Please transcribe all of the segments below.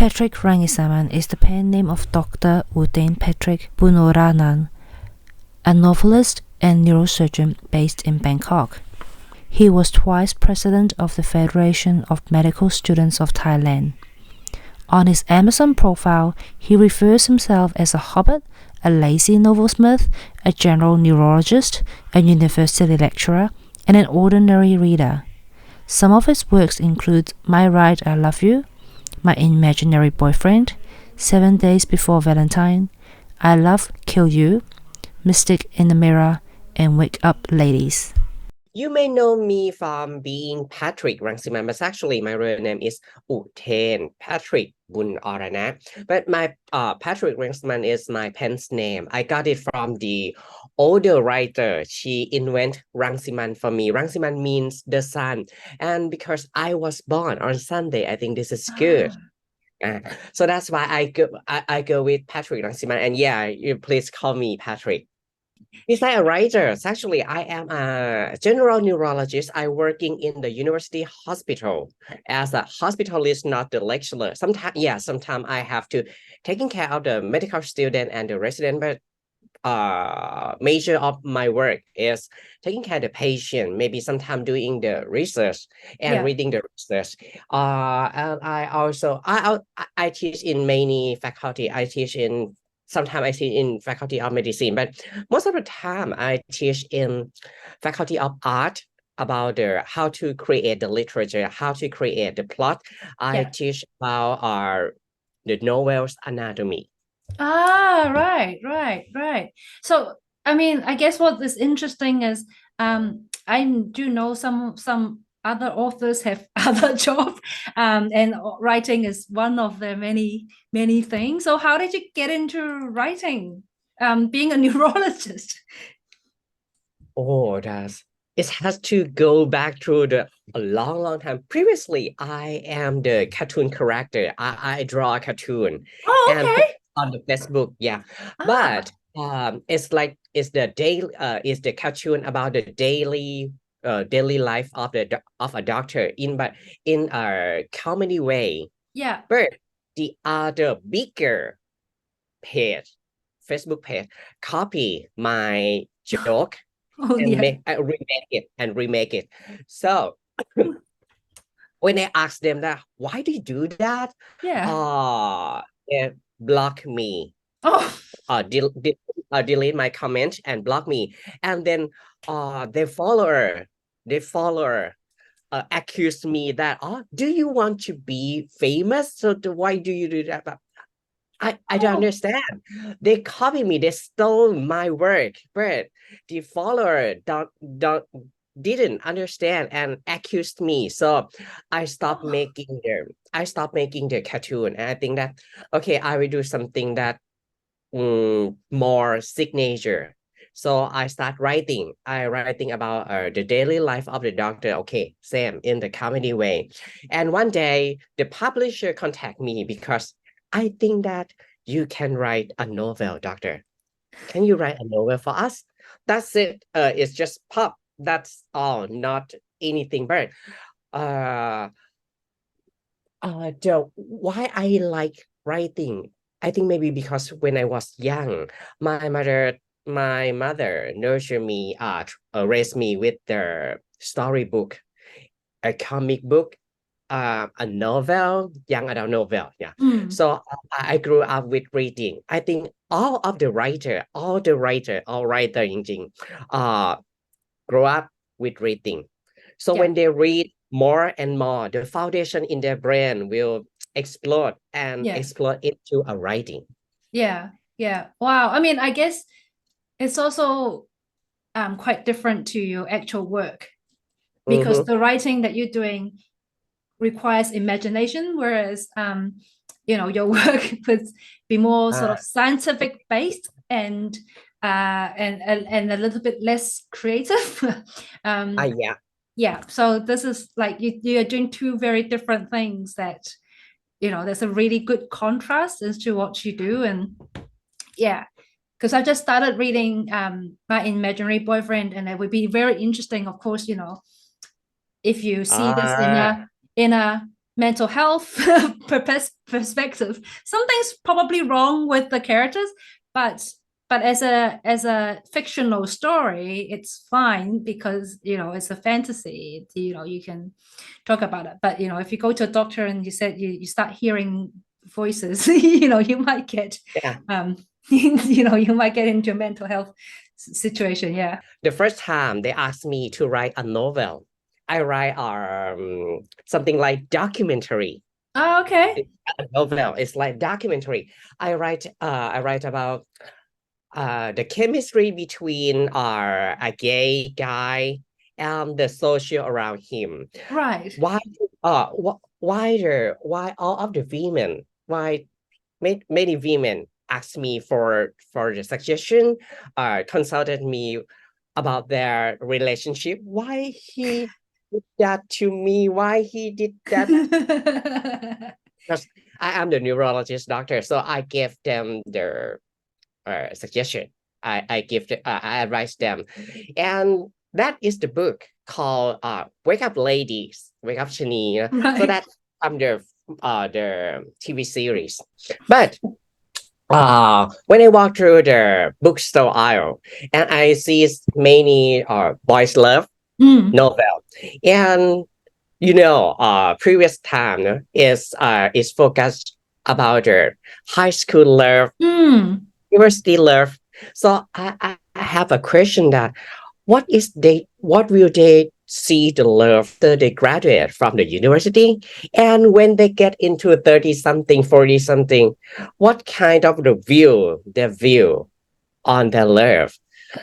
Patrick Rangsimant is the pen name of Dr. Utain Patrick Boonorana, a novelist and neurosurgeon based in Bangkok. He was twice president of the Federation of Medical Students of Thailand. On his Amazon profile, he refers himself as a hobbit, a lazy novelsmith, a general neurologist, a university lecturer, and an ordinary reader. Some of his works include My Right, I Love You, My Imaginary Boyfriend, 7 Days Before Valentine, I Love, Kill You, Mystique in the Mirror, and Wake Up Ladies. You may know me from being Patrick Rangsimant, but actually my real name is Utain Patrick Boonorana. But my Patrick Rangsimant is my pen's name. I got it from the older writer. She invented Rangsimant for me. Rangsimant means the sun. And because I was born on Sunday, I think this is good. So that's why I go with Patrick Rangsimant. And yeah, you please call me Patrick. Besides a writer, actually, I am a general neurologist. I working in the university hospital as a hospitalist, not the lecturer. Sometimes I have to taking care of the medical student and the resident, but major of my work is taking care of the patient, maybe sometimes doing the research and reading the research. And I teach in many faculty. Sometimes I teach in faculty of medicine, but most of the time I teach in faculty of art about how to create the literature, how to create the plot. I teach about the novel's anatomy. Right. So, I mean, I guess what is interesting is I do know some other authors have other jobs, and writing is one of the many things. So how did you get into writing, being a neurologist? Oh, it has to go back to a long time. Previously, I am the cartoon character. I draw a cartoon and put it on the Facebook. But it's the cartoon about the daily life of a doctor in a comedy way. But the other bigger page, Facebook page, copy my joke and remake it. So when I asked them that, why do you do that? They block me. Delete my comment and block me. And then their follower accused me that, do you want to be famous? So why do you do that? But I don't understand. They copy me. They stole my work, but the follower didn't understand and accused me. So I stopped making the cartoon. And I think that okay, I will do something that more signature. So I start writing. I writing about the daily life of the doctor. Okay, same in the comedy way. And one day the publisher contact me because I think that you can write a novel, doctor. Can you write a novel for us? That's it. It's just pop. That's all, not anything. But why I like writing? I think maybe because when I was young, my mother nurtured me, raised me with the storybook, a comic book, a novel, young adult novel. So I grew up with reading. I think all writer grow up with reading. So when they read more and more, the foundation in their brain will explode into a writing. Wow. I mean, I guess it's also quite different to your actual work, because the writing that you're doing requires imagination, whereas your work would be more sort of scientific based and a little bit less creative. So this is like you are doing two very different things that there's a really good contrast as to what you do. And because I just started reading My Imaginary Boyfriend, and it would be very interesting, of course, if you see this in a mental health perspective. Something's probably wrong with the characters, but as a fictional story, it's fine because it's a fantasy. You can talk about it. But if you go to a doctor and you said you start hearing voices, you might get you might get into a mental health situation. Yeah. The first time they asked me to write a novel, I write something like documentary. Oh, okay. A novel. It's like documentary. I write about the chemistry between a gay guy and the social around him. Right. Why all of the women, why many women asked me for the suggestion, consulted me about their relationship, why he did that to me, why he did that. Because I am the neurologist doctor, so I gave them their suggestion. I advise them, and that is the book called "Wake Up, Ladies," "Wake Up, Shani." Right. So that the TV series. But when I walk through the bookstore aisle and I see many boys love novel, and previous time is focused about the high school love, university love. So I have a question that what will they see the love after they graduate from the university, and when they get into 30-something, 40-something, what kind of their view on their love,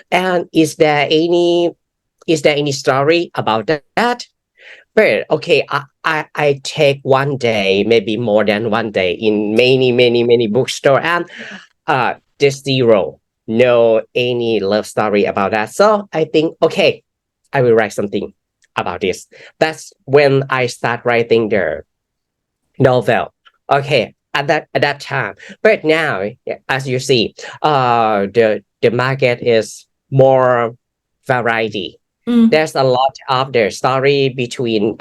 and is there any story about that? But okay, I take one day, maybe more than one day, in many bookstore, and there's no any love story about that. So I think, okay, I will write something about this. That's when I start writing the novel. Okay, at that time. But now, as you see, the market is more variety. There's a lot of the story between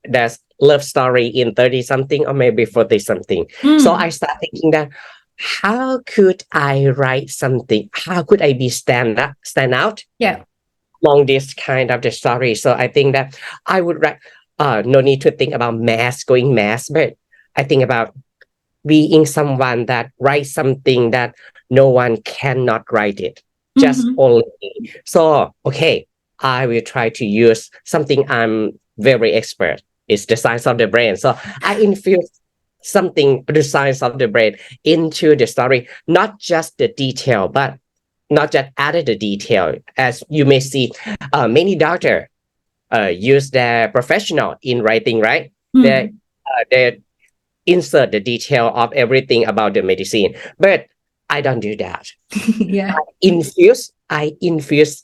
there's love story in 30-something or maybe 40-something. So I start thinking that how could I write something? How could I stand out? Yeah. Along this kind of the story. So I think that I would write. No need to think about going mass, but I think about being someone that writes something that no one cannot write it, just only me. So okay, I will try to use something I'm very expert. It's the science of the brain. So I infuse the science of the brain into the story, not just the detail, but not just added the detail. As you may see, many doctors use their professional in writing, right? They insert the detail of everything about the medicine, but I don't do that. Yeah. I infuse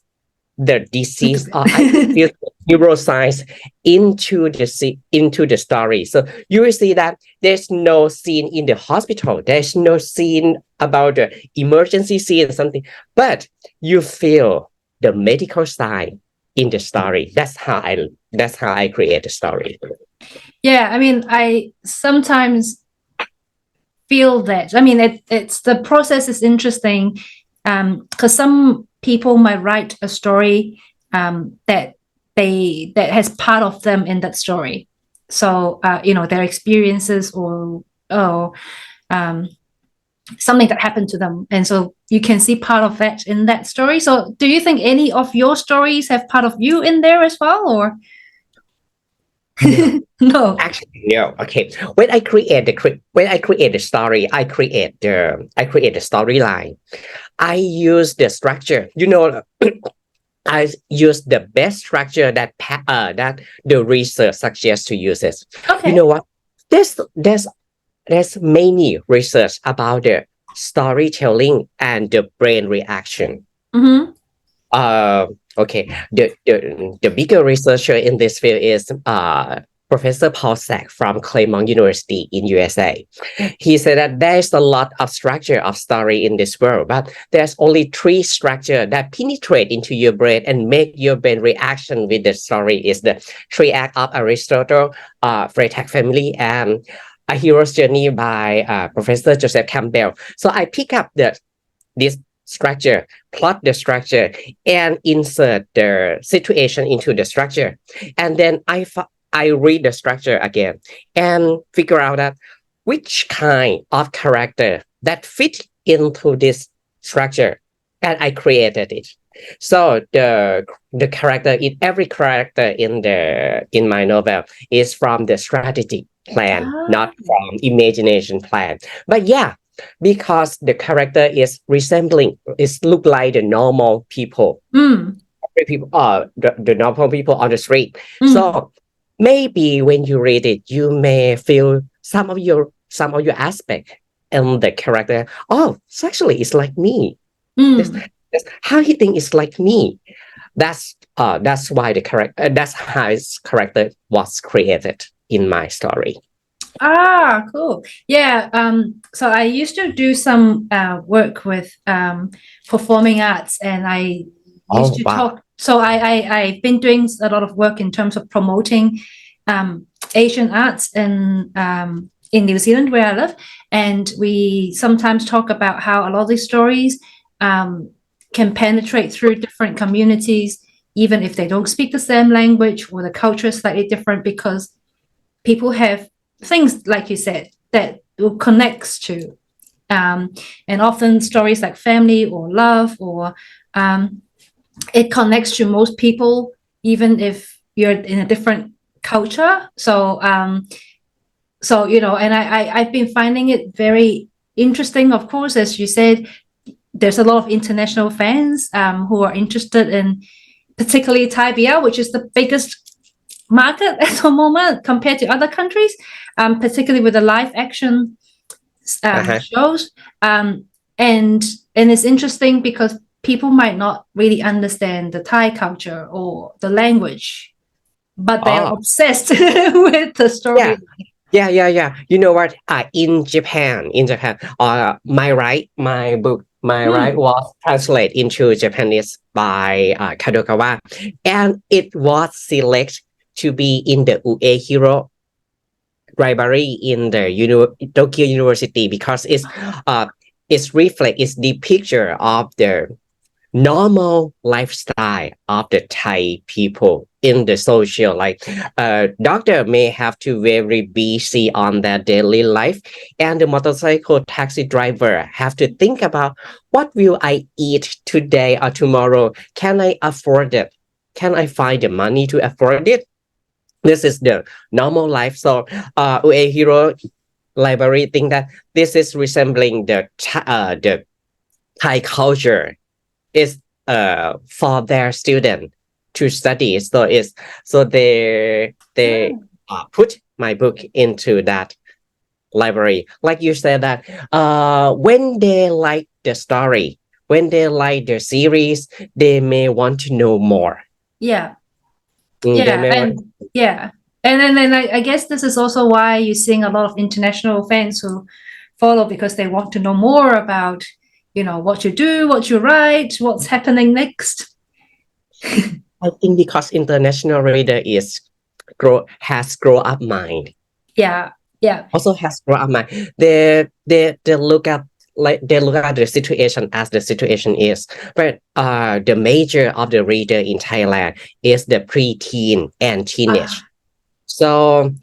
the disease, or I infuse neuroscience into the story. So you will see that there's no scene in the hospital. There's no scene about the emergency scene or something, but you feel the medical side in the story. That's how I create the story. Yeah, I mean, I sometimes feel that. I mean, it's the process is interesting, because some people might write a story that has part of them in that story. So their experiences or something that happened to them, and so you can see part of that in that story. So do you think any of your stories have part of you in there as well, or? No, actually no. Okay, when I create the story, I create the storyline. I use the structure. I use the best structure that the research suggests to use it. Okay. You know what? There's many research about the storytelling and the brain reaction. Okay, the bigger researcher in this field is Professor Paul Sack from Claremont University in USA. He said that there's a lot of structure of story in this world, but there's only 3 structure that penetrate into your brain and make your brain reaction with the story is the 3 act of Aristotle, Freytag family, and A Hero's Journey by Professor Joseph Campbell. So I pick up this structure, plot the structure, and insert the situation into the structure. And then I read the structure again and figure out that which kind of character that fit into this structure, and I created it. So the character in every character in my novel is from the strategy plan, not from imagination plan. But yeah, because the character is look like the normal people, people the normal people on the street. So maybe when you read it, you may feel some of your aspect in the character. Oh, actually, it's like me. That's how he thinks it's like me. That's why the character. That's how his character was created in my story. Cool. Yeah. So I used to do some work with performing arts, and I used to talk. So I've been doing a lot of work in terms of promoting Asian arts in New Zealand, where I live, and we sometimes talk about how a lot of these stories can penetrate through different communities, even if they don't speak the same language or the culture is slightly different, because people have things, like you said, that connects to, and often stories like family or love or it connects to most people, even if you're in a different culture. So you know, and I've been finding it very interesting. Of course, as you said, there's a lot of international fans who are interested in particularly Thai BL, which is the biggest market at the moment compared to other countries, particularly with the live action shows. And it's interesting because people might not really understand the Thai culture or the language, but they're obsessed with the story. Yeah. You know what? In Japan, my book was translated into Japanese by Kadokawa, and it was selected to be in the Utain Hero library in the Tokyo University because it's the picture of the normal lifestyle of the Thai people in the social, like doctor may have to very busy on their daily life, and the motorcycle taxi driver have to think about what will I eat today or tomorrow? Can I afford it? Can I find the money to afford it? This is the normal life. So Utain Hero library think that this is resembling the Thai culture is for their student to study. So they put my book into that library. Like you said that when they like the story, when they like the series, they may want to know more. And then I guess this is also why you're seeing a lot of international fans who follow, because they want to know more about, you know, what you do, what you write, what's happening next. I think because international reader has grown up mind. Yeah. Also has grown up mind. They look at the situation as the situation is. But the major of the reader in Thailand is the preteen and teenage. So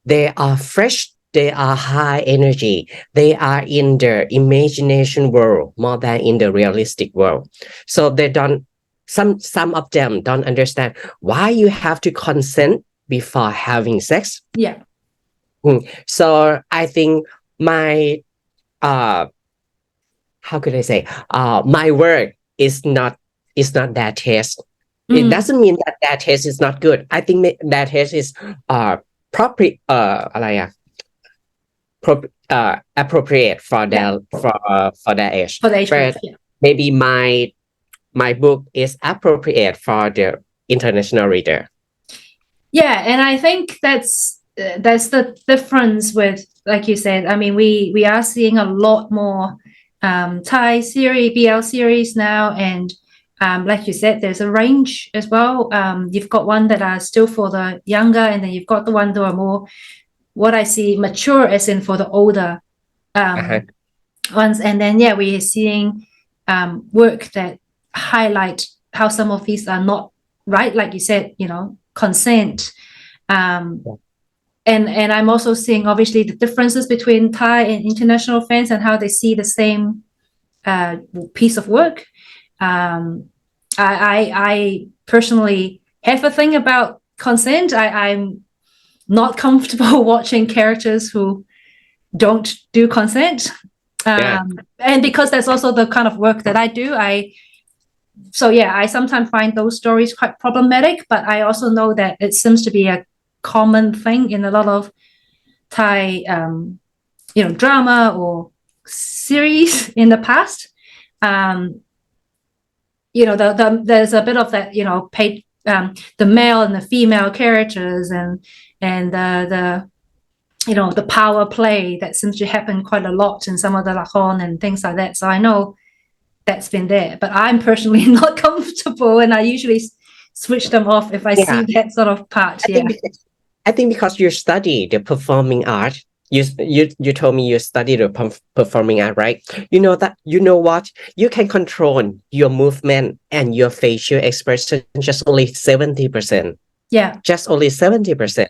they are fresh. They are high energy. They are in the imagination world more than in the realistic world. So they don't. Some of them don't understand why you have to consent before having sex. Yeah. So I think my how could I say? My work is not that taste. It doesn't mean that taste is not good. I think that taste is appropriate for their age. For the age but group, maybe my book is appropriate for the international reader. Yeah, and I think that's the difference with, like you said, I mean, we are seeing a lot more Thai series, BL series now, and like you said, there's a range as well. You've got one that are still for the younger, and then you've got the one that are more, what I see, mature, as in for the older ones. And then yeah, we are seeing work that highlight how some of these are not right, like you said, you know, consent. And I'm also seeing obviously the differences between Thai and international fans and how they see the same piece of work. I personally have a thing about consent. I'm not comfortable watching characters who don't do consent. And because that's also the kind of work that I do, I sometimes find those stories quite problematic, but I also know that it seems to be a common thing in a lot of Thai drama or series in the past. There's a bit of that, the male and the female characters and the power play that seems to happen quite a lot in some of the lakhon and things like that. So I know that's been there, but I'm personally not comfortable, and I usually switch them off if I see that sort of part. I think because you study the performing art, you told me you study the performing art, right? You know what? You can control your movement and your facial expression just only 70%. Yeah. Just only 70%.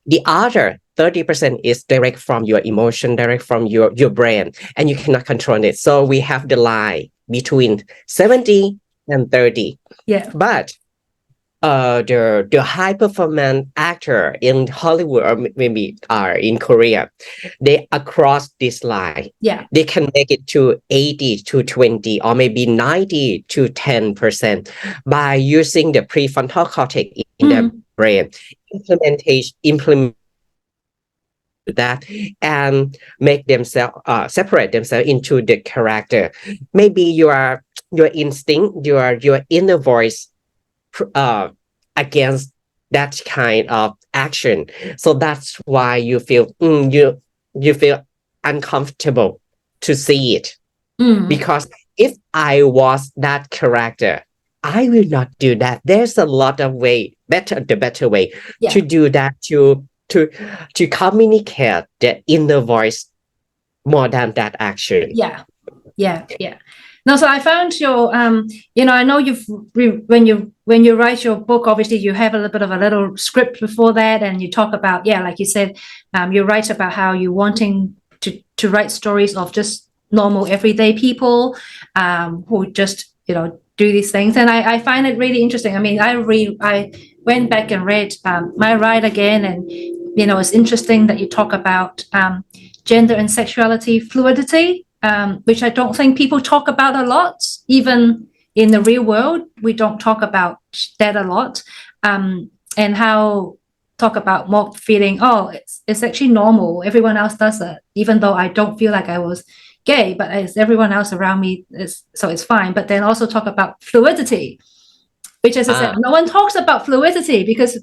The other 30% is direct from your emotion, direct from your brain, and you cannot control it. So we have the line between 70 and 30. Yeah. But the high performance actor in Hollywood or maybe in Korea, they across this line. Yeah. They can make it to 80 to 20 or maybe 90 to 10% by using the prefrontal cortex in the brain. Implement that and make themselves separate themselves into the character. Maybe your instinct, your inner voice against that kind of action. So that's why you feel you feel uncomfortable to see it. Because if I was that character, I will not do that. There's a lot of better way to do that, to communicate the inner voice more than that action. Yeah. No, so I found your I know when you write your book, obviously you have a little script before that, and you talk about, like you said, you write about how you're wanting to write stories of just normal everyday people who just do these things. And I find it really interesting. I mean, I went back and read My Ride again, and it's interesting that you talk about gender and sexuality fluidity, which I don't think people talk about a lot. Even in the real world, we don't talk about that a lot. And how talk about more feeling, it's actually normal. Everyone else does it, even though I don't feel like I was gay, but as everyone else around me is, so it's fine. But then also talk about fluidity, which, as I said, no one talks about fluidity, because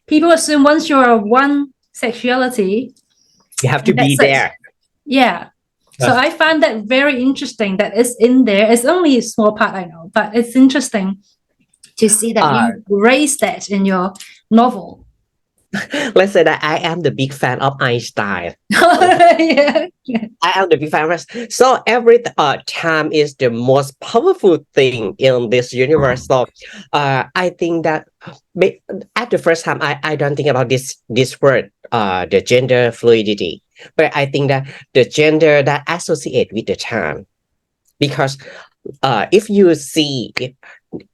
people assume once you're one sexuality, you have to be there. Yeah. So I find that very interesting that it's in there. It's only a small part, I know, but it's interesting to see that you raise that in your novel. Let's say that I am the big fan of Einstein. I am the big fan. So every time is the most powerful thing in this universe. So I think that at the first time, I don't think about this word, the gender fluidity. But I think that the gender that associate with the time. Because if you see,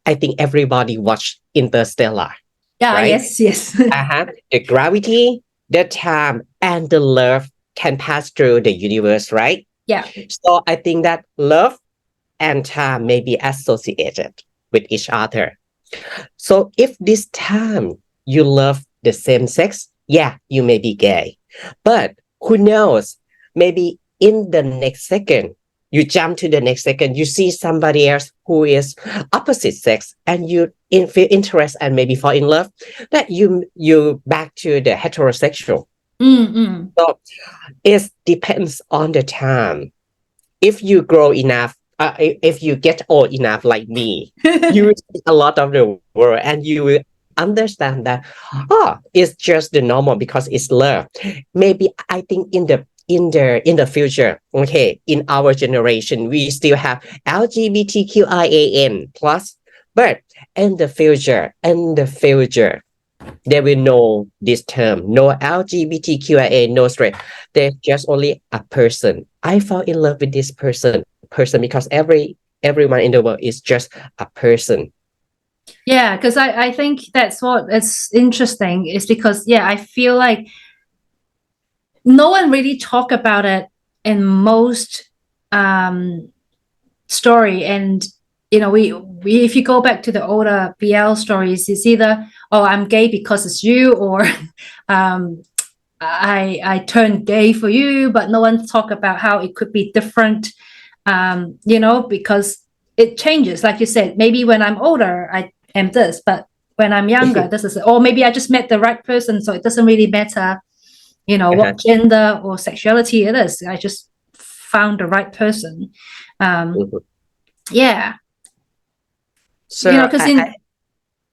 I think everybody watched Interstellar. Yeah, right? Yes. The gravity, the time, and the love can pass through the universe, right? Yeah. So I think that love and time may be associated with each other. So if this time you love the same sex, you may be gay. But who knows? Maybe in the next second, you jump to the next second, you see somebody else who is opposite sex, and you feel interest and maybe fall in love, that you back to the heterosexual. So it depends on the time. If you grow enough, if you get old enough like me, you will see a lot of the world, and you will understand that it's just the normal because it's love. Maybe I think in the future, okay, in our generation, we still have LGBTQIAN plus, but in the future, they will know this term, no LGBTQIA, no straight. They're just only a person. I fall in love with this person because everyone in the world is just a person. Yeah, because I think that's what is interesting, is because I feel like no one really talk about it in most story. And we if you go back to the older BL stories, it's either I'm gay because it's you, or I turned gay for you, but no one talk about how it could be different, because it changes. Like you said, maybe when I'm older I am this, but when I'm younger this is, or maybe I just met the right person, so it doesn't really matter what gender or sexuality it is. I just found the right person. Yeah. So because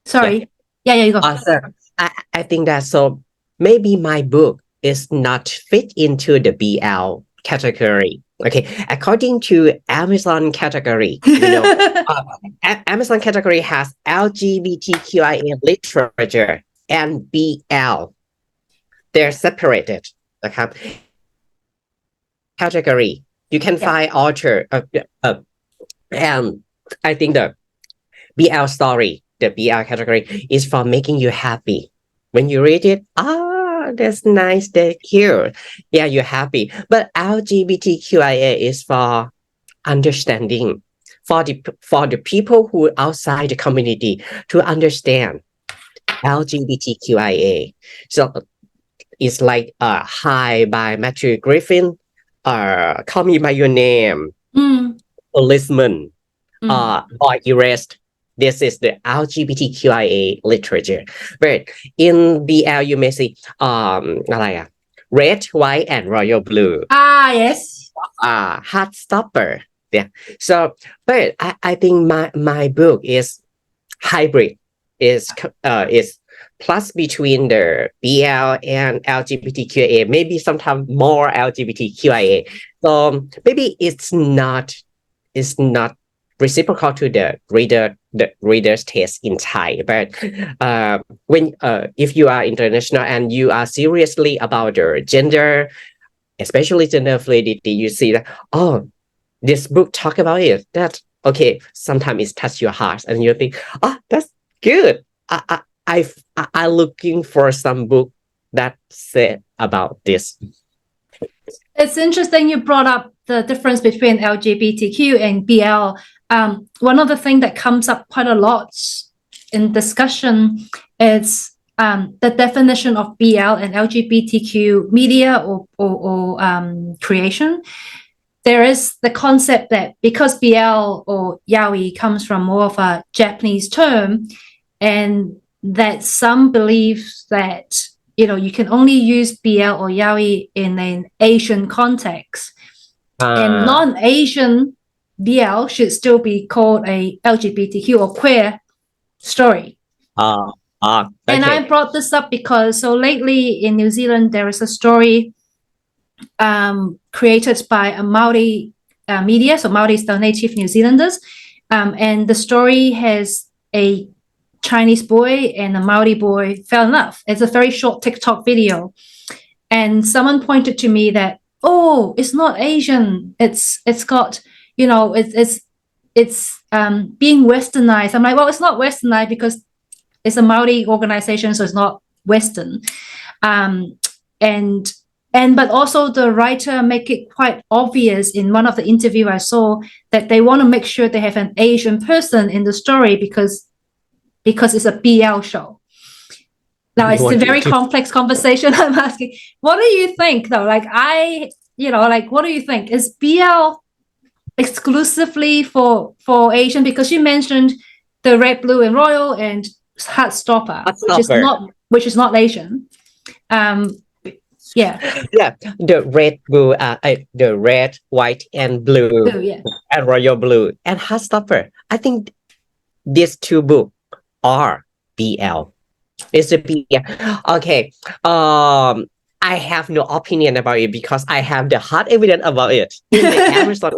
sorry. Yeah, you go. So I think that, so maybe my book is not fit into the BL category. Okay, according to Amazon category, Amazon category has LGBTQIA literature and BL. They're separated. Okay, category. You can find author, and I think the BL story, the BL category, is for making you happy. When you read it, that's nice, that's cute. Yeah, you're happy. But LGBTQIA is for understanding, for the people who are outside the community to understand LGBTQIA. So it's like Hi by Matthew Griffin, Call Me By Your Name, Policeman, Boy Erased. This is the LGBTQIA literature. But in BL, you may see Red, White, and Royal Blue. Yes. Heartstopper. Yeah. So, but I think my book is hybrid. Is plus between the BL and LGBTQIA. Maybe sometimes more LGBTQIA. So maybe it's not reciprocal to the reader's taste in Thai. But when if you are international and you are seriously about the gender, especially gender fluidity, you see that this book talk about it. That okay, sometimes it touch your heart, and you think, that's good. I looking for some book that said about this. It's interesting you brought up the difference between LGBTQ and BL. One of the things that comes up quite a lot in discussion is the definition of BL and LGBTQ media or creation. There is the concept that because BL or yaoi comes from more of a Japanese term, and that some believe that you can only use BL or yaoi in an Asian context, and non-Asian BL should still be called a LGBTQ or queer story. Okay. And I brought this up because lately in New Zealand there is a story created by a Maori media. So Maori is the native New Zealanders, and the story has a Chinese boy and a Maori boy fell in love. It's a very short TikTok video, and someone pointed to me that it's not Asian. It's got it's being westernized. I'm like, well, it's not westernized because it's a Maori organization, so it's not Western. But also the writer make it quite obvious in one of the interview I saw that they want to make sure they have an Asian person in the story because it's a BL show. Now it's a very complex conversation. I'm asking, what do you think though? Like what do you think? Is BL exclusively for Asian? Because you mentioned the red, blue, and royal and Heartstopper, which is not Asian. Yeah. Yeah, the red, white, and blue, yeah. and royal blue, and Heartstopper. I think these two books are BL. It's a BL. Okay. I have no opinion about it because I have the hard evidence about it in the Amazon.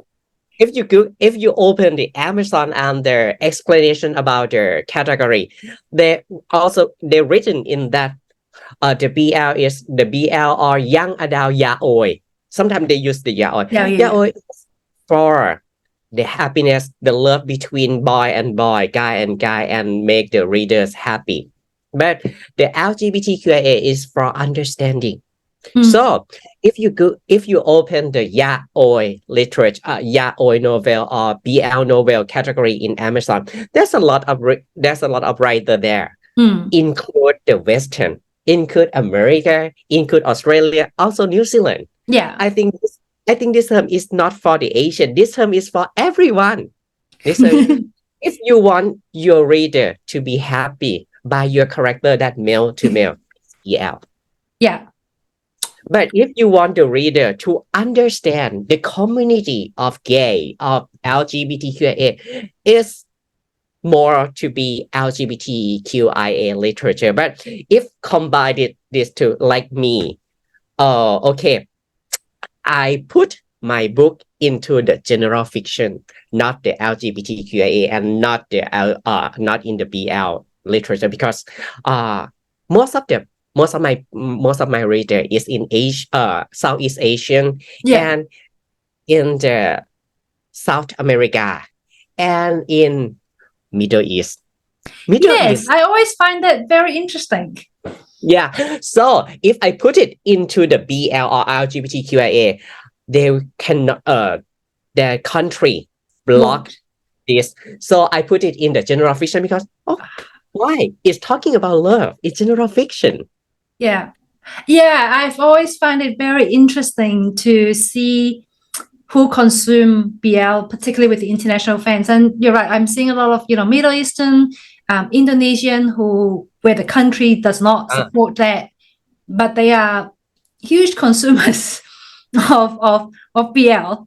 If you open the Amazon and their explanation about their category, they're written in that the BL or young adult yaoi. Sometimes they use the yaoi. Yaoi is for the happiness, the love between boy and boy, guy and guy, and make the readers happy. But the LGBTQIA is for understanding. So if you open the yaoi literature, yaoi novel or BL novel category in Amazon, there's a lot of writer there. Include the Western, include America, include Australia, also New Zealand. Yeah, I think this term is not for the Asian. This term is for everyone. If you want your reader to be happy by your character, that male to male, BL. Yeah. But if you want the reader to understand the community of gay, of LGBTQIA, is more to be LGBTQIA literature. But if combined this to like me, okay, I put my book into the general fiction, not the LGBTQIA and not in the BL literature, because most of my reader is in Southeast Asian and in the South America and in Middle East. I always find that very interesting. Yeah. So if I put it into the BL or LGBTQIA, they cannot the country block this. So I put it in the general fiction because why? It's talking about love. It's general fiction. Yeah. I've always found it very interesting to see who consume BL, particularly with the international fans. And you're right, I'm seeing a lot of Middle Eastern, Indonesian, where the country does not support that, but they are huge consumers of BL.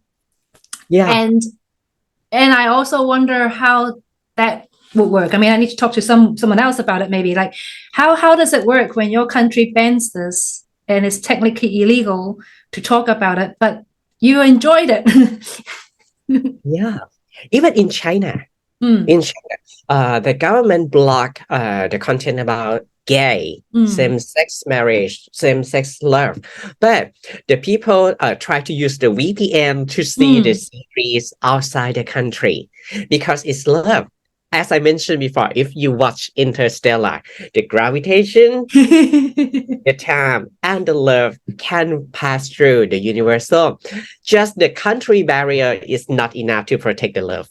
Yeah. And I also wonder how that would work. I mean, I need to talk to someone else about it, maybe. Like, how does it work when your country bans this and it's technically illegal to talk about it, but you enjoyed it? Yeah. Even in China, the government blocked the content about gay, same-sex marriage, same-sex love. But the people try to use the VPN to see the series outside the country because it's love. As I mentioned before, if you watch Interstellar, the gravitation, the time, and the love can pass through the universe. So just the country barrier is not enough to protect the love.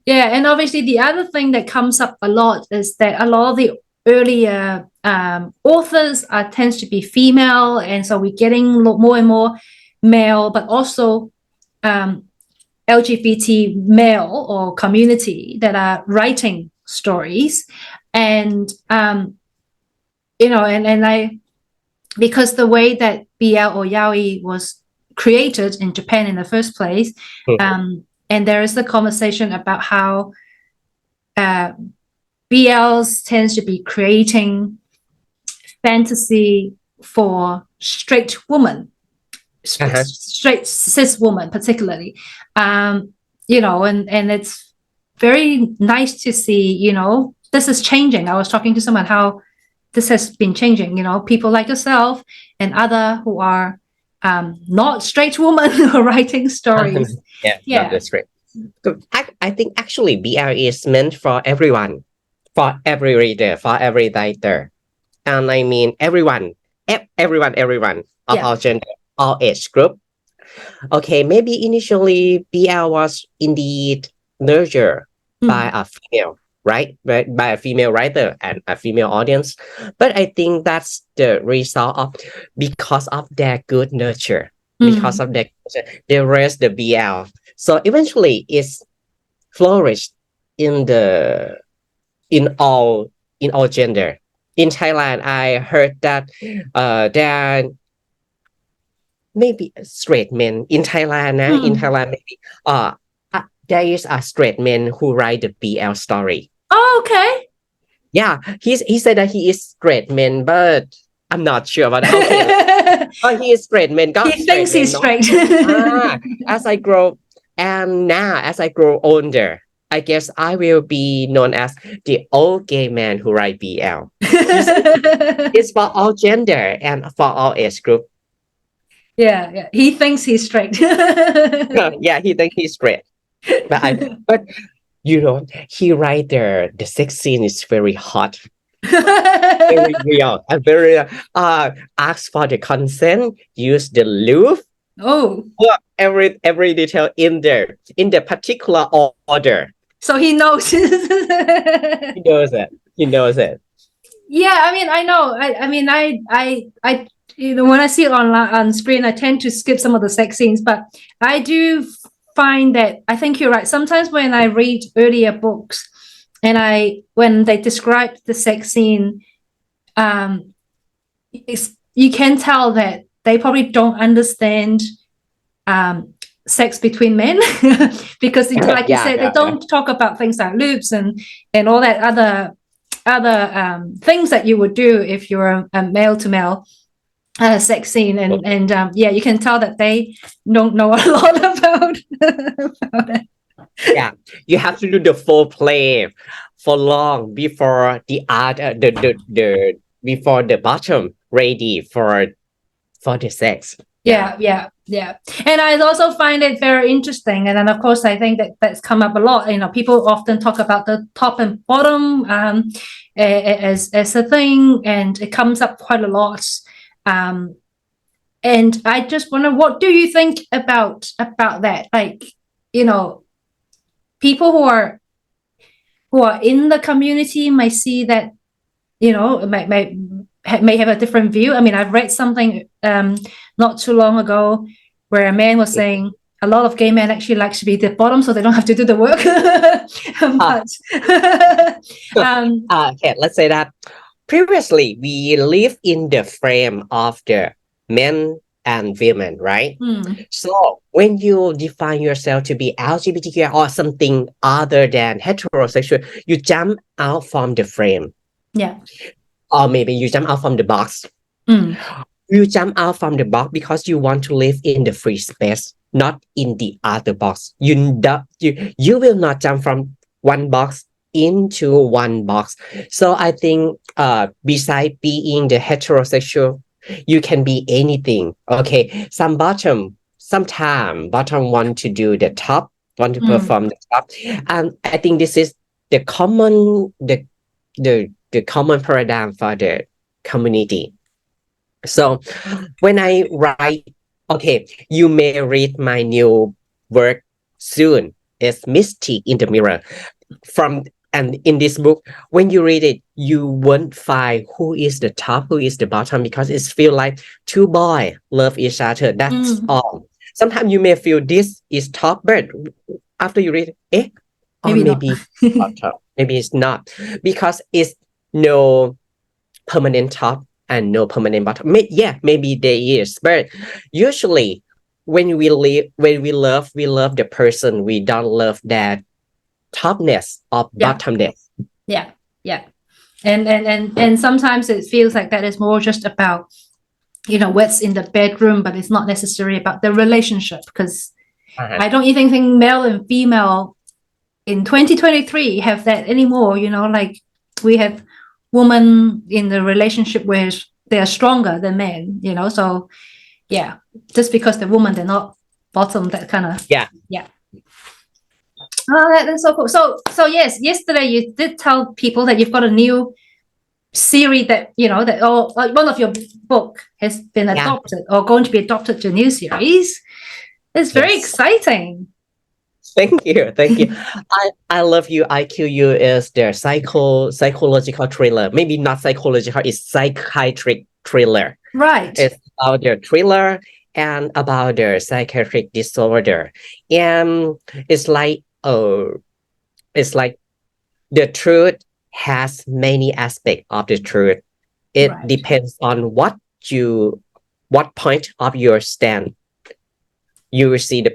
Yeah, and obviously the other thing that comes up a lot is that a lot of the earlier authors tends to be female, and so we're getting more and more male, but also LGBT male or community that are writing stories. And because the way that BL or yaoi was created in Japan in the first place, and there is the conversation about how BLs tends to be creating fantasy for straight women, straight cis woman particularly, and it's very nice to see, this is changing. I was talking to someone how this has been changing, people like yourself and other who are not straight women who are writing stories. Not the straight. I think actually BL is meant for everyone, for every reader, for every writer. And I mean everyone of all gender, all age group. Okay, maybe initially BL was indeed nurtured by a female, right? By a female writer and a female audience. But I think that's the result of because of their good nurture, because of their they raised the BL. So eventually it's flourished in all gender. In Thailand, I heard that there are maybe straight men in Thailand. In Thailand, maybe there is a straight man who write the BL story. Oh, okay. Yeah, he said that he is straight man, but I'm not sure about that. Okay. Oh, he is straight man. He thinks he's straight. As I grow, and now as I grow older, I guess I will be known as the old gay man who write BL. It's for all gender and for all age group. Yeah. He thinks he's straight. Yeah, he thinks he's straight. But you know, he write the sex scene is very hot. Very real and very ask for the consent, use the lube. Oh, every detail in the particular order. So he knows. He knows it. Yeah, I mean, I know. I mean, I you know, when I see it on screen, I tend to skip some of the sex scenes, but I do find that I think you're right. Sometimes when I read earlier books and when they describe the sex scene, you can tell that they probably don't understand sex between men because like you said, they don't talk about things like loops and all that other things that you would do if you're a male to male sex scene and yeah, you can tell that they don't know a lot about it. Yeah, you have to do the foreplay for long before the before the bottom ready for the sex. Yeah. And I also find it very interesting. And then, of course, I think that's come up a lot. You know, people often talk about the top and bottom as a thing, and it comes up quite a lot. And I just wonder, what do you think about that? Like, you know, people who are in the community might see that, you know, may have a different view. I mean, I've read something not too long ago where a man was saying a lot of gay men actually like to be the bottom so they don't have to do the work. Okay, let's say that previously we live in the frame of the men and women, right? So when you define yourself to be LGBTQ or something other than heterosexual, you jump out from the frame. Yeah. Or maybe you jump out from the box. You jump out from the box because you want to live in the free space, not in the other box. You will not jump from one box into one box. So I think besides being the heterosexual, you can be anything. Okay, sometimes bottom want to do the top, want to perform the top. And I think this is the common common paradigm for the community. So when I write, okay, you may read my new work soon. It's Mystique in the Mirror. And in this book, when you read it, you won't find who is the top, who is the bottom, because it feels like two boys love each other. That's all. Sometimes you may feel this is top, but after you read it, maybe bottom. Maybe it's not, because it's no permanent top and no permanent bottom. Maybe there is, but usually when we love the person. We don't love that topness or bottomness. Yeah. And sometimes it feels like that is more just about, you know, what's in the bedroom, but it's not necessarily about the relationship, because I don't even think male and female in 2023 have that anymore. You know, like we have women in the relationship where they are stronger than men, you know. So yeah, just because they're woman, they're not bottom, that kind of yeah. Oh, that's so cool. So yes, yesterday you did tell people that you've got a new series that, you know, that one of your book has been adopted or going to be adopted to a new series. It's very exciting. Thank you. I Love You, I Kill You is their psychological thriller. Maybe not psychological, it's psychiatric thriller. Right. It's about their thriller, and about the psychiatric disorder. And it's like the truth has many aspects of the truth. It Right. depends on what point of your stand you will see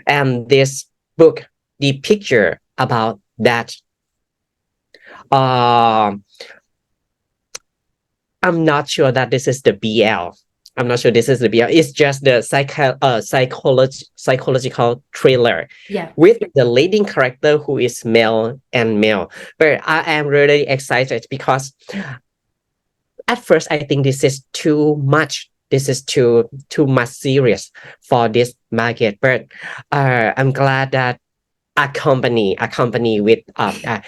and this book, the picture about that. I'm not sure that this is the BL. I'm not sure this is the BL. It's just the psychological thriller Yeah. with the leading character who is male and male. But I am really excited because at first I think this is too much. This is too much serious for this market. But I'm glad that a company with a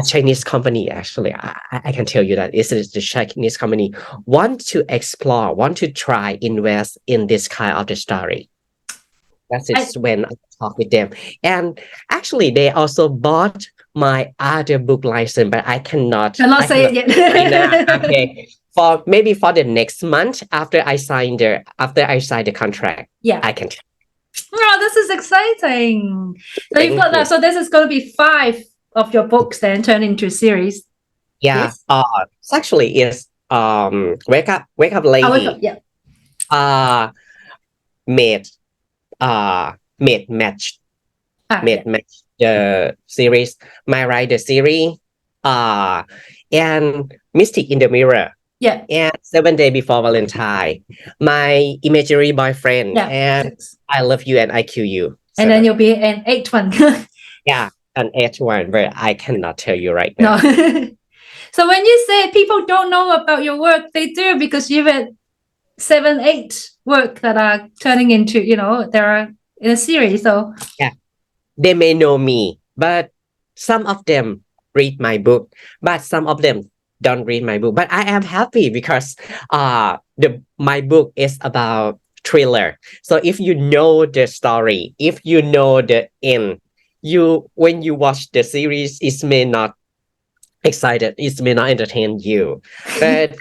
Chinese company, actually, I can tell you that it is the Chinese company, want to explore, want to try invest in this kind of the story. That is when I talk with them. And actually, they also bought my other book license, but I cannot say it yet. right now. Okay. For the next month after I sign the contract. Yeah. I can. Oh, this is exciting. So Thank you've got you. that. So this is going to be 5 of your books then turned into a series. Yeah. Yes? It's actually is wake up lady. Yeah. Mate Match. Mate Match the series. My Rider series. And Mystique in the Mirror. Yeah. And 7 Days Before Valentine. My imaginary boyfriend. Yeah. And I Love You and I Kill You. And then you'll be an 8th one. Yeah, an 8th one, but I cannot tell you right now. No. So when you say people don't know about your work, they do, because you've had 7, 8 work that are turning into, they're in a series. So yeah, they may know me, but some of them read my book, but some of them don't read my book. But I am happy because my book is about thriller. So if you know the story, if you know the end, when you watch the series, it may not entertain you. But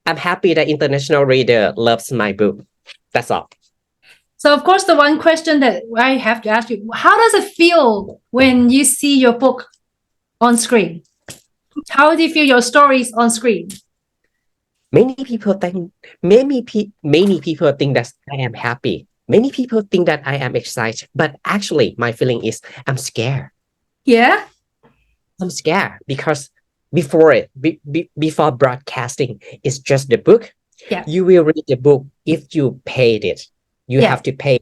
I'm happy that international reader loves my book. That's all. So of course, the one question that I have to ask you, how does it feel when you see your book on screen? How do you feel your stories on screen? Many people think that I am happy. Many people think that I am excited, but actually my feeling is I'm scared. Yeah? I'm scared because before broadcasting, it's just the book. Yeah. You will read the book if you paid it. You have to pay,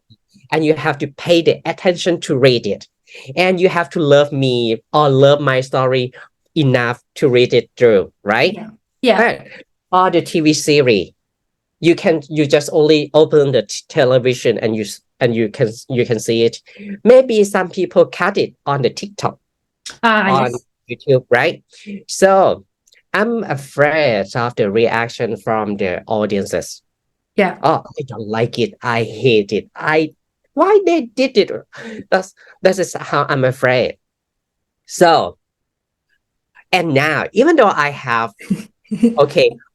and you have to pay the attention to read it. And you have to love me or love my story enough to read it through, right? Yeah. But or the TV series, you just only open the television and you can see it. Maybe some people cut it on the TikTok, on YouTube, right? So I'm afraid of the reaction from the audiences. Yeah. Oh, I don't like it. I hate it. Why they did it? That is how I'm afraid. So, and now, even though I have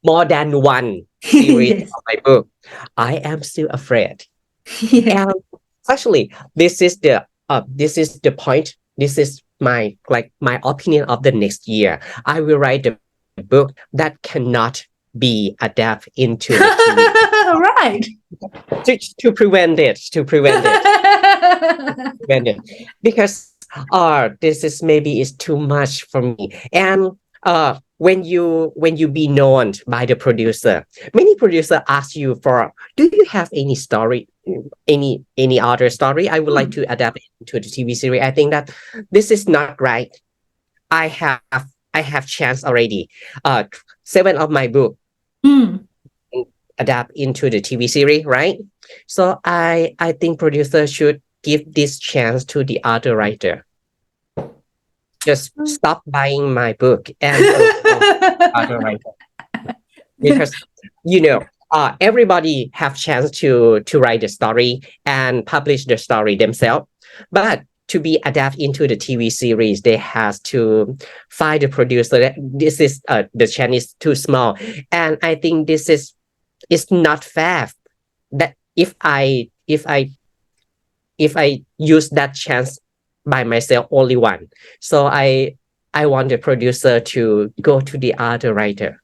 more than one series of my book, I am still afraid. And actually, this is the point. This is my opinion of the next year. I will write a book that cannot be adapted into the TV. Right. To prevent it. Because this is maybe is too much for me. And when you be known by the producer, many producer ask you for, do you have any story, any other story I would like to adapt into the TV series? I think that this is not right. I have chance already. 7 of my book adapt into the TV series, right? So I think producer should give this chance to the other writer. Just stop buying my book and other writer. Because everybody have chance to write the story and publish the story themselves, but to be adapted into the TV series, they have to find the producer. This is the chance is too small, and I think this is not fair if I use that chance by myself only one. So I want the producer to go to the other writer.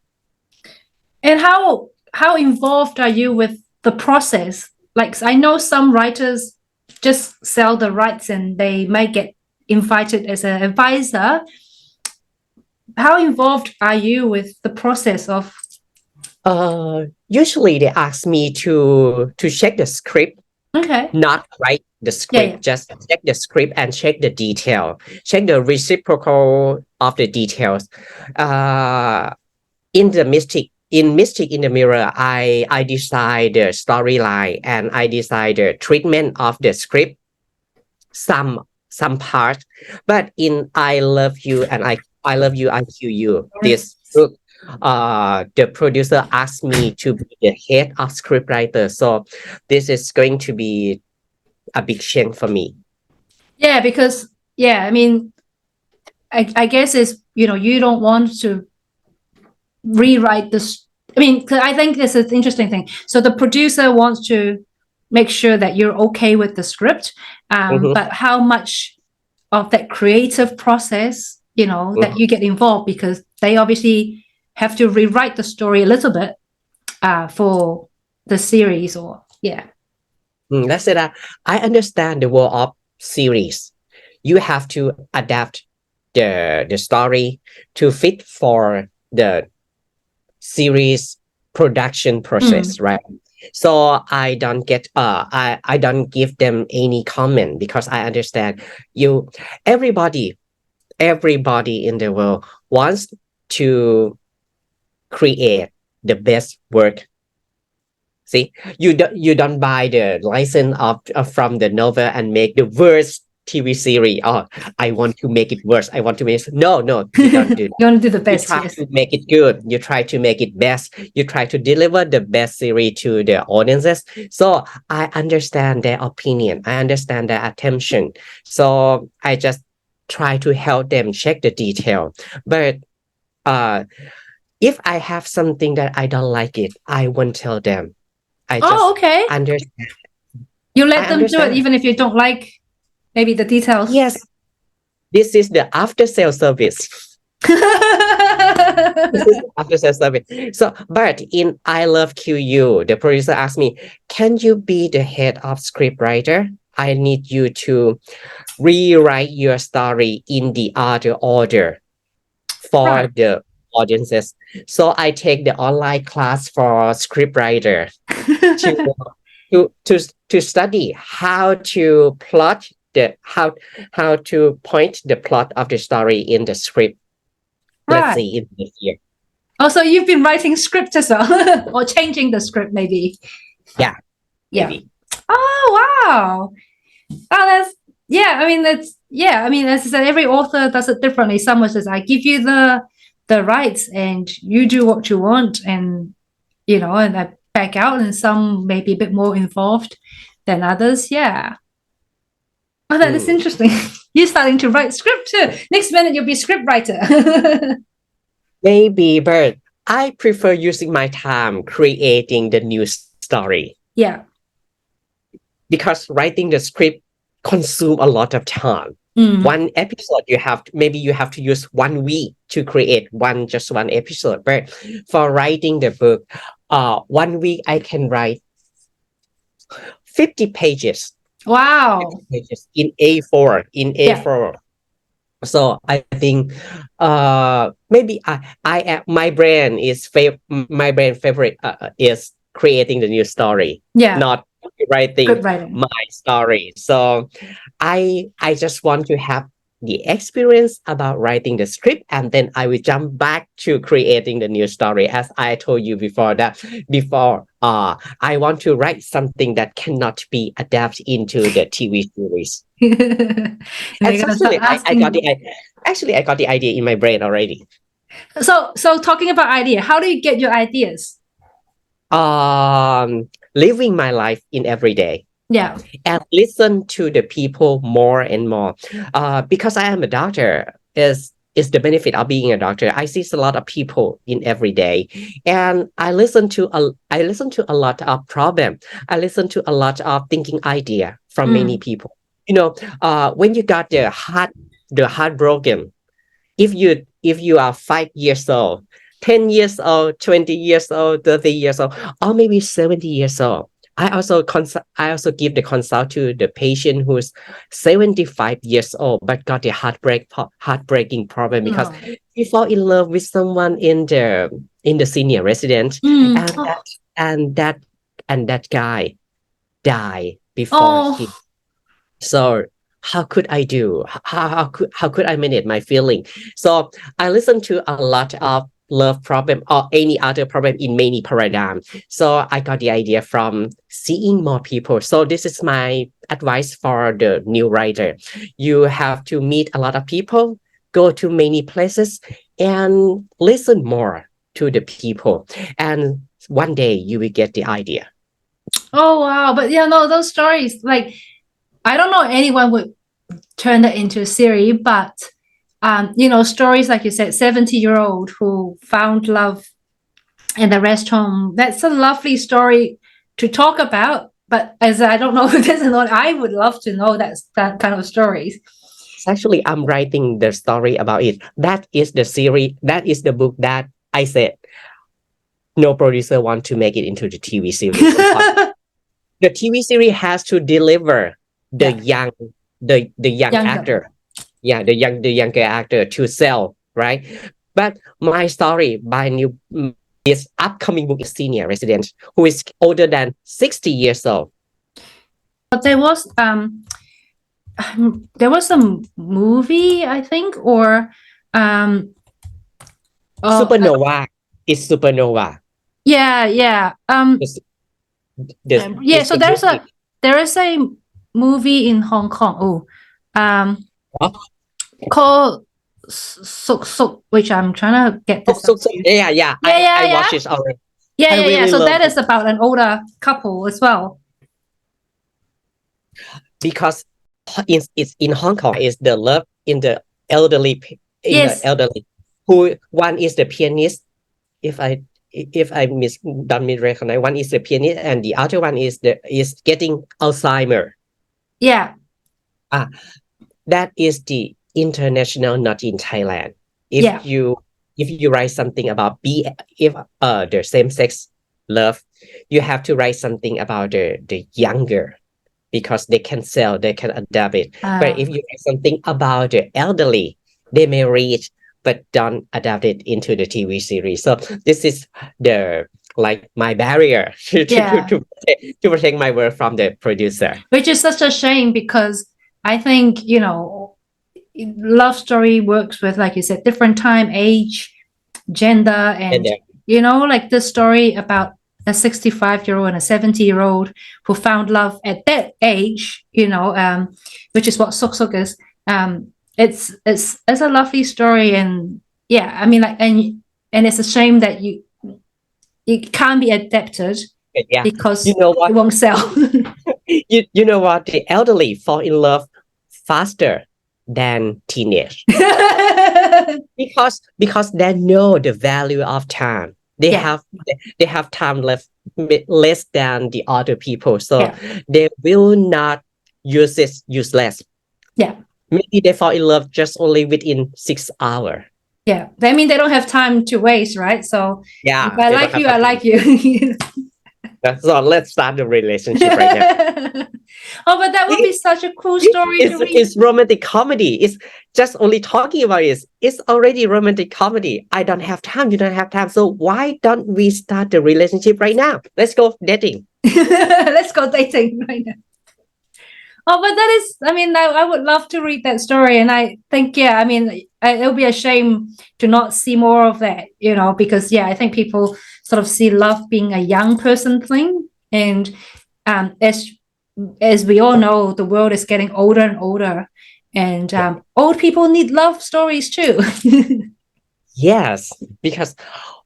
And how involved are you with the process? Like, I know some writers just sell the rights and they might get invited as an advisor. How involved are you with the process of? Usually they ask me to check the script, Okay. not write the script, just check the script and check the detail, check the reciprocal of the details. In the Mystique in the Mirror, I decide the storyline and I decide the treatment of the script, some part. But in I Love You and I Love You, I Kill You, this book, the producer asked me to be the head of scriptwriter. So this is going to be a big change for me. Yeah, because I mean, I guess it's, you don't want to rewrite this. I mean, I think this is an interesting thing. So the producer wants to make sure that you're okay with the script, but how much of that creative process, that you get involved, because they obviously have to rewrite the story a little bit for the series, or That's it. I understand the world of series. You have to adapt the story to fit for the series production process, right? So I don't get I don't give them any comment, because I understand everybody in the world wants to create the best work. See, you don't buy the license from the novel and make the worst TV series. Oh, I want to make it worse. I want to make it. No, you don't do that. You want to do the best. You try to make it good. You try to make it best. You try to deliver the best series to the audiences. So I understand their opinion. I understand their attention. So I just try to help them check the detail. But if I have something that I don't like it, I won't tell them. I just understand. You let them do it even if you don't like maybe the details. Yes. This is the after sale service. This is after sale service. So, but in I Love QU, the producer asked me, can you be the head of scriptwriter? I need you to rewrite your story in the other order for the audiences. So I take the online class for scriptwriter to study how to plot how to point the plot of the story in the script. Let's see in this year. Oh, so you've been writing script as well, or changing the script maybe? Yeah. Maybe. Oh wow. Oh, that's I mean as I said, every author does it differently. Someone says, I give you the rights and you do what you want, and and I back out, and some may be a bit more involved than others. Oh, that is interesting. You're starting to write script too. Next minute you'll be script writer. Maybe, but I prefer using my time creating the new story. Because writing the script consumes a lot of time. One episode you have to use 1 week to create one episode. But for writing the book, 1 week I can write 50 pages. Wow. 50 pages in A4. So I think maybe my brain favorite is creating the new story, not writing my story. So I just want to have the experience about writing the script, and then I will jump back to creating the new story. As I told you before, I want to write something that cannot be adapted into the TV series. I got the idea in my brain already. So talking about idea, how do you get your ideas? Living my life in every day. And listen to the people more and more. Because I am a doctor, is the benefit of being a doctor. I see a lot of people in every day, and I listen to a lot of problem. I listen to a lot of thinking idea from many people. When you got the heart broken, if you are 5 years old, 10 years old, 20 years old, 30 years old, or maybe 70 years old, I also give the consult to the patient who's 75 years old but got a heartbreaking problem because he fall in love with someone in the senior residence, and that guy died before him. So how could I do? How could I manage my feeling? So I listen to a lot of love problem or any other problem in many paradigms. So I got the idea from seeing more people. So this is my advice for the new writer. You have to meet a lot of people, go to many places, and listen more to the people. And one day you will get the idea. Oh, wow. But those stories, like, I don't know anyone would turn that into a series, but stories like you said, 70-year-old who found love in the rest home. That's a lovely story to talk about. But as I don't know who doesn't know, I would love to know that kind of stories. Actually, I'm writing the story about it. That is the series. That is the book that I said no producer want to make it into the TV series. The TV series has to deliver the young actor. Yeah, the younger actor to sell, right? But my story by this upcoming book is senior resident who is older than 60 years old. But there was some movie, I think, or Supernova. It's Supernova. Yeah. So there is a movie in Hong Kong. Called Suk, which I'm trying to get this. I watched it already. Yeah. So that is about an older couple as well. Because it's in Hong Kong is the love in the elderly. The elderly, who one is the pianist. If I don't recognize, one is the pianist and the other one is getting Alzheimer. Yeah. That is the international, not in Thailand. If you write something about the same sex love, you have to write something about the younger, because they can sell, they can adapt it. But if you write something about the elderly, they may read but don't adapt it into the TV series. So this is my barrier to protect my work from the producer. Which is such a shame, because I think, love story works with, like you said, different time, age, gender, and like the story about a 65-year-old and a 70-year-old who found love at that age, which is what Suk is. It's a lovely story, and and it's a shame that it can't be adapted because it won't sell. you know what? The elderly fall in love faster than teenage because they know the value of time. They have time left less than the other people, so they will not use it useless. Maybe they fall in love just only within 6 hours. They don't have time to waste, right? So if I like you, I like you. So let's start the relationship right now. Oh, but that would be such a cool story to read. It's romantic comedy. It's just only talking about it. It's already romantic comedy. I don't have time. You don't have time. So why don't we start the relationship right now? Let's go dating. Let's go dating right now. Oh, but that is, I would love to read that story. And I think, it would be a shame to not see more of that, because, I think people sort of see love being a young person thing. And as we all know, the world is getting older and older. And old people need love stories too. Yes, because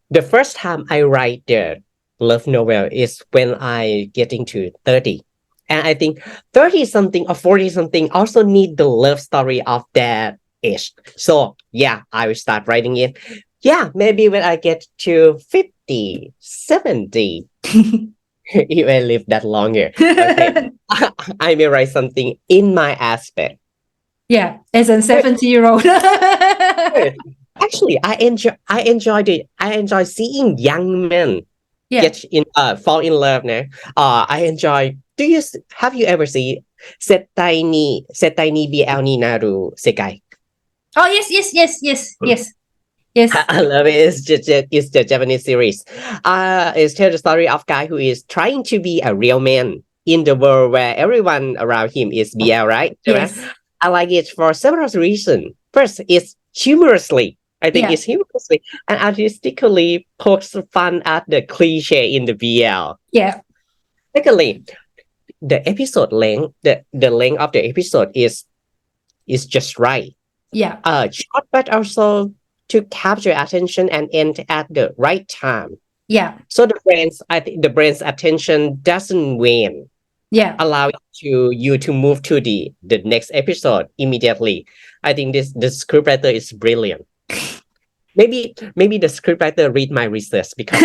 the first time I write the love novel is when I get into 30. And I think 30-something or 40-something also need the love story of that age. So yeah, I will start writing it. Yeah, maybe when I get to 50, 70, if I live that longer, okay, I may write something in my aspect. Yeah, as a 70-year-old. Actually, I enjoy seeing young men Yeah. fall in love now. I enjoy. Have you ever seen Setaini BL ni Naru Sekai? Oh, yes. I love it. It's the Japanese series. It's tell the story of guy who is trying to be a real man in the world where everyone around him is BL, right? Yes. I like it for several reasons. First, it's humorously. I think Yeah. it's humorously and artistically pokes fun at the cliche in the BL. Yeah. Secondly, the episode length, the length of the episode is just right. Yeah. Short, but also to capture attention and end at the right time. Yeah. So I think the brain's attention doesn't wane, Yeah. allow you to move to the next episode immediately. I think the scriptwriter is brilliant. Maybe the scriptwriter read my research because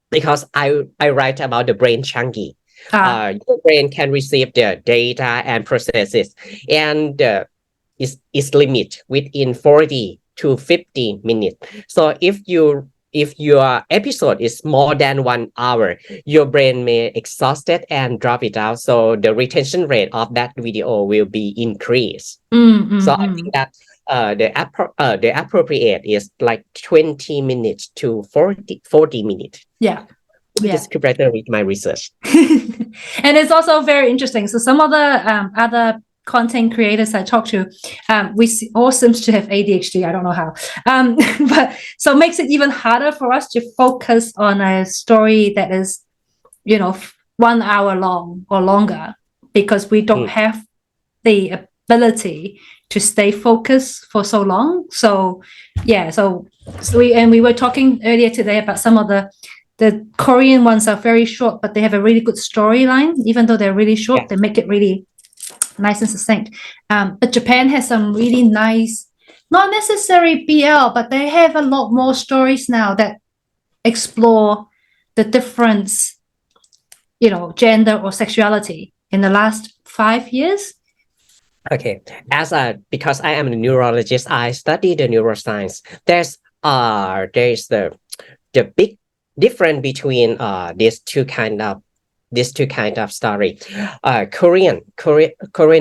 because I write about the brain chunky. Your brain can receive the data and process it, and is limit within 40 to 50 minutes. So if your episode is more than 1 hour, your brain may exhausted and drop it out. So the retention rate of that video will be increased. So I think that the appropriate is like 20 minutes to 40 minutes. Yeah. The scriptwriter read my research. And it's also very interesting. So some of the other content creators I talk to, all seems to have ADHD. I don't know how. But so it makes it even harder for us to focus on a story that is, 1 hour long or longer, because we don't have the ability to stay focused for so long. So yeah, so we were talking earlier today about some of the Korean ones are very short, but they have a really good storyline. Even though they're really short, they make it really nice and succinct. But Japan has some really nice, not necessarily BL, but they have a lot more stories now that explore the difference, gender or sexuality in the last 5 years. Okay, because I am a neurologist, I study the neuroscience. There's the big difference between these two kind of story. Korean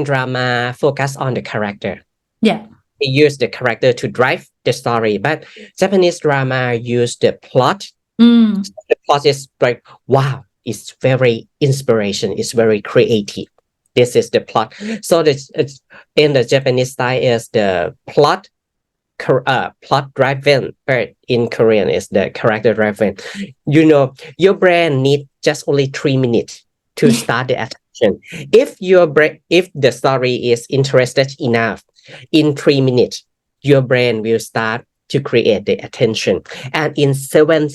drama focus on the character. Yeah, they use the character to drive the story, but Japanese drama use the plot. So the plot is like, wow, it's very inspiration, it's very creative. This is the plot. So it's in the Japanese style is the plot driven, but in Korean is the character driven. Your brain need just only 3 minutes to start the attention. If the story is interested enough, in 3 minutes, your brain will start to create the attention. And in seven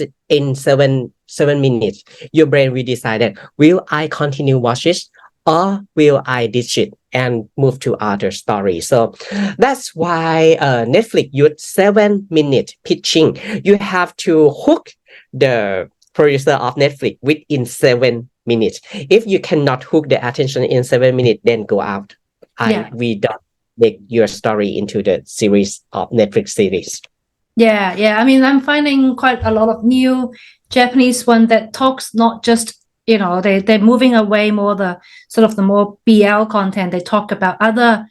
minutes, your brain will decide that, will I continue watch it, or will I ditch it and move to other story? So that's why Netflix used 7 minute pitching. You have to hook the producer of Netflix within 7 minutes. If you cannot hook the attention in 7 minutes, then go out. We don't make your story into the series of Netflix series. Yeah. I mean, I'm finding quite a lot of new Japanese one that talks not just, they're moving away more the sort of the more BL content. They talk about other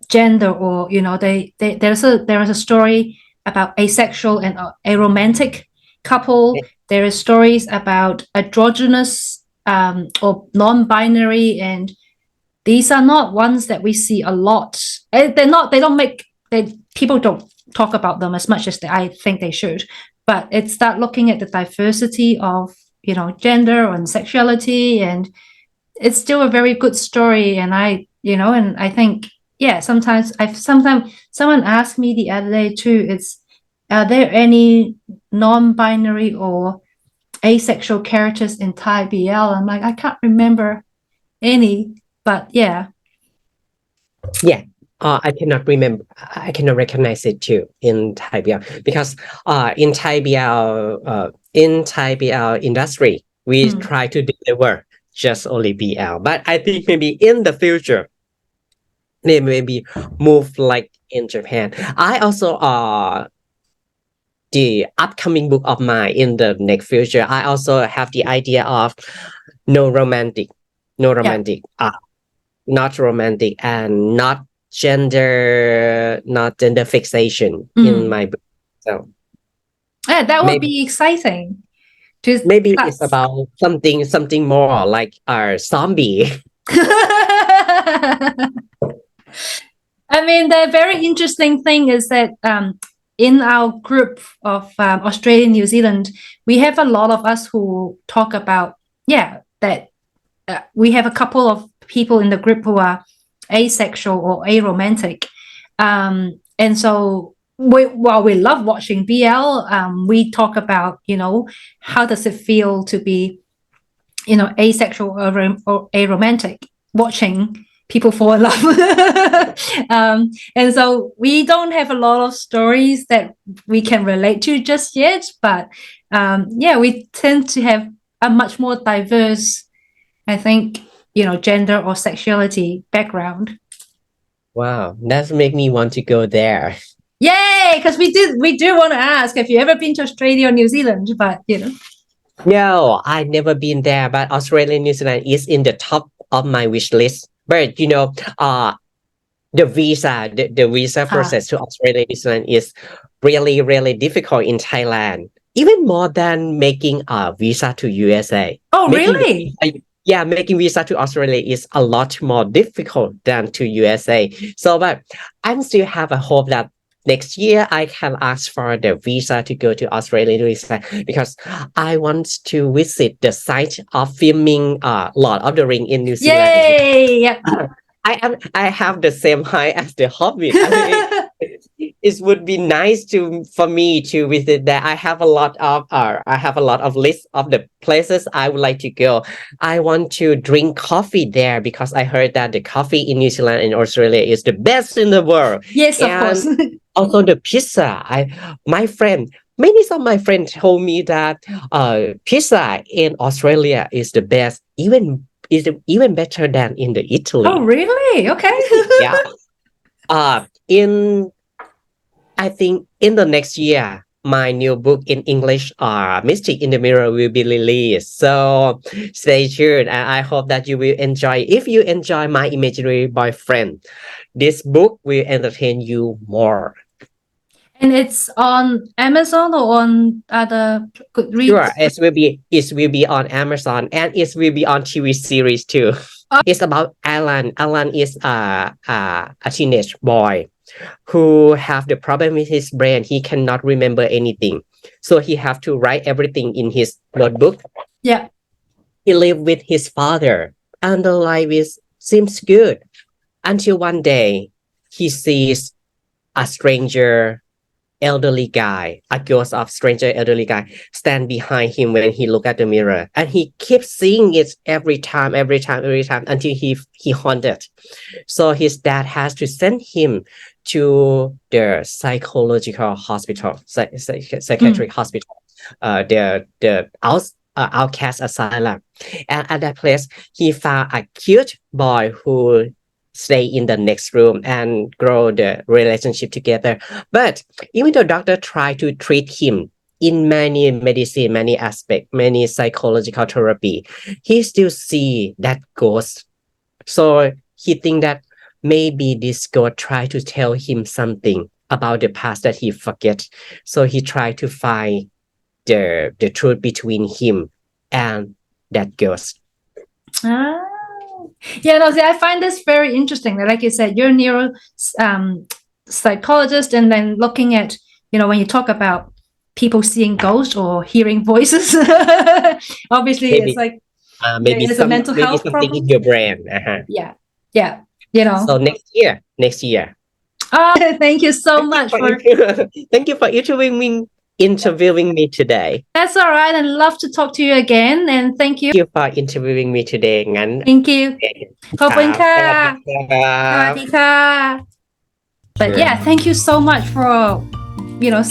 gender, or there is a story about asexual and aromantic couple. There is stories about androgynous or non-binary, and these are not ones that we see a lot. People don't talk about them as much as I think they should, but it start looking at the diversity of gender and sexuality, and it's still a very good story. And I think, sometimes someone asked me the other day too, are there any non-binary or asexual characters in Thai BL? I'm like, I can't remember any, but yeah. Yeah. I cannot remember. I cannot recognize it too in Thai BL because in Thai BL industry we try to deliver just only BL. But I think maybe in the future they maybe move like in Japan. I also the upcoming book of mine in the next future. I also have the idea of no romantic, not romantic and not gender fixation in my book. So Yeah, that would maybe be exciting. To maybe it's about something more like our zombie. I mean, the very interesting thing is that in our group of Australia, New Zealand, we have a lot of us who talk about, that we have a couple of people in the group who are asexual or aromantic. And so while we love watching BL, we talk about, how does it feel to be, asexual or aromantic, watching people fall in love. And so we don't have a lot of stories that we can relate to just yet, but we tend to have a much more diverse, I think, gender or sexuality background. Wow, that's make me want to go there. Yay! Because we do want to ask, have you ever been to Australia or New Zealand? But No, I've never been there, but Australia and New Zealand is in the top of my wish list. But the visa process to Australia and New Zealand is really, really difficult in Thailand, even more than making a visa to USA. Oh, really? Making visa to Australia is a lot more difficult than to USA. So, but I still have a hope that next year I can ask for the visa to go to Australia because I want to visit the site of filming Lord of the Ring in New Zealand. Yay! I have the same height as the hobbit. I mean, it would be nice for me to visit there. I have a lot of list of the places I would like to go. I want to drink coffee there because I heard that the coffee in New Zealand and Australia is the best in the world. Yes, of course. Also the pizza. Many of my friends told me that pizza in Australia is the best, even better than in the Italy. Oh, really? Okay. Yeah. I think in the next year, my new book in English, Mystique in the Mirror, will be released. So stay tuned, and I hope that you will enjoy. If you enjoy My Imaginary Boyfriend, this book will entertain you more. And it's on Amazon or on other Goodreads? Sure, it will be on Amazon, and it will be on TV series too. It's about Alan. Alan is a teenage boy who have the problem with his brain. He cannot remember anything, so he have to write everything in his notebook. Yeah. He lived with his father, and the life seems good until one day he sees a elderly guy, a ghost of stranger elderly guy stand behind him when he look at the mirror, and he keeps seeing it every time until he haunted. So his dad has to send him to the psychological hospital, psychiatric hospital, the outcast asylum, and at that place he found a cute boy who stay in the next room and grow the relationship together. But even though doctor try to treat him in many medicine, many aspects, many psychological therapy, he still see that ghost. So he think that maybe this ghost try to tell him something about the past that he forget. So he try to find the truth between him and that ghost. Yeah, no, see, I find this very interesting. Like you said, you're a neuro psychologist, and then looking at, when you talk about people seeing ghosts or hearing voices, obviously Maybe, it's like maybe it's a mental health something problem in your brain. Yeah. So next year. Thank you so much thank you for interviewing me. interviewing me today. That's all right. I'd love to talk to you again. And thank you. Thank you for interviewing me today.งั้น Thank you. ขอบคุณค่ะ สวัสดีครับ But yeah, thank you so much for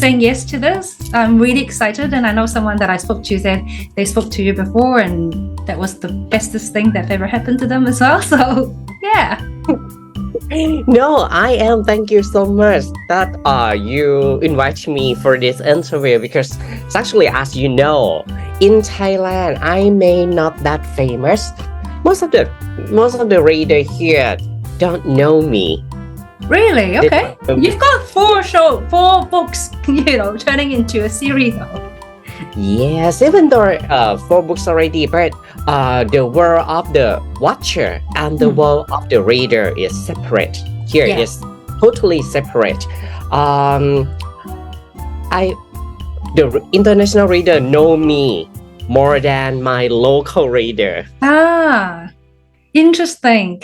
saying yes to this. I'm really excited, and I know someone that I spoke to said they spoke to you before, and that was the bestest thing that ever happened to them as well. So yeah. No, I am. Thank you so much that you invite me for this interview because it's actually, as you know, in Thailand I may not that famous. Most of the reader here don't know me. Really? Okay. You've got four books, turning into a series though. Yes, even though 4 books already, but the world of the watcher and the world of the reader is separate. Here Yeah. is totally separate. The international reader know me more than my local reader. Ah, interesting.